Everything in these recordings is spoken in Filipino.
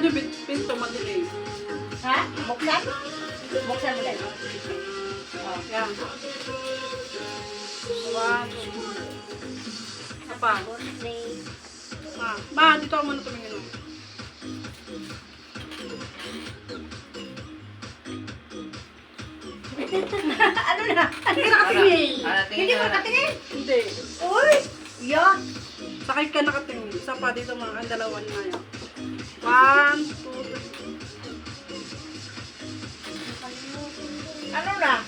Buksan yung pinto, madilim. Ha? Buksan? Buksan mo dahil. Oh, yan. One, two. Apa? Ma, dito ako muna tumingin. Ano na? Hindi ka nakatingin. Hindi ka nakatingin? Hindi. Uy! Yan. Sakay ka nakatingin. Isa pa dito mga ang dalawa na yan. One, two, three. Ano na?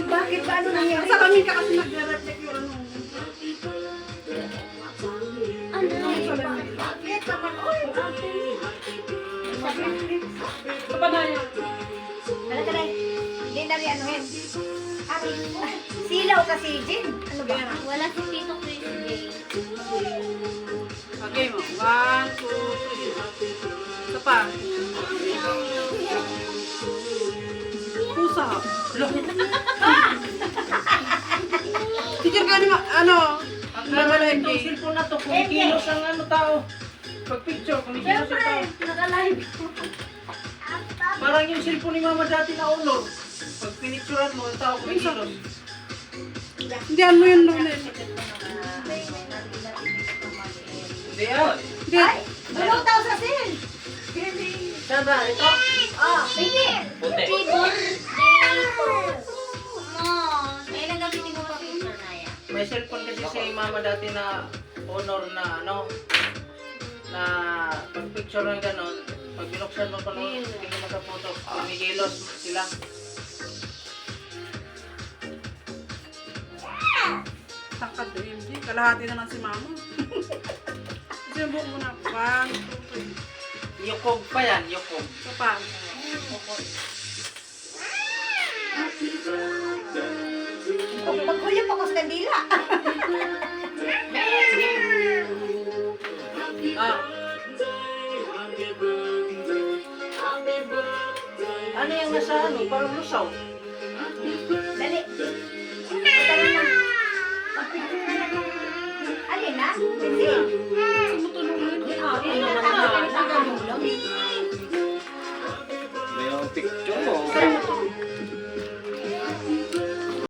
Bakit ba ano nangyari? Sa kami ka kasi nag-reflect yung ano. Bakit naman? Uy! Sa panayan. Halika na. Hindi na rin anuhin. Silaw kasi, Jin. Ano ba? Wala si Tito Chris Day. Okay mo. One, two, three. Isa pa. Pusa. Teacher ka naman, ano? Akala itong cellphone na to, kumikilos ang ano tao. Pag picture, kumikilos ang tao. Naka-live. Parang yung cellphone ni mama dati na honor. Pag pinicturean mo, ang tao kumikilos. Hindi, ano yun nung Hindi ah. Hindi. Ano tao sa sin? Saan ba? Ito? Sige. Puti. Keyboard Day. Mo. Eh, nagagawin mo pa picture na yan. May cellphone kasi si mama dati na honor na ano, na pag picture na gano'n, pag binuksan mo pa nung tingin mo sa photo, kumikilos sila. Tangkad na MJ. Kalahati na lang si mama. Kasi yung buhok mo na. One, two, three. Yukog pa yan, yukog. Isa pa. Magkulip ako sa kandila. Ah. Ano yung nasa ano, parang lusaw.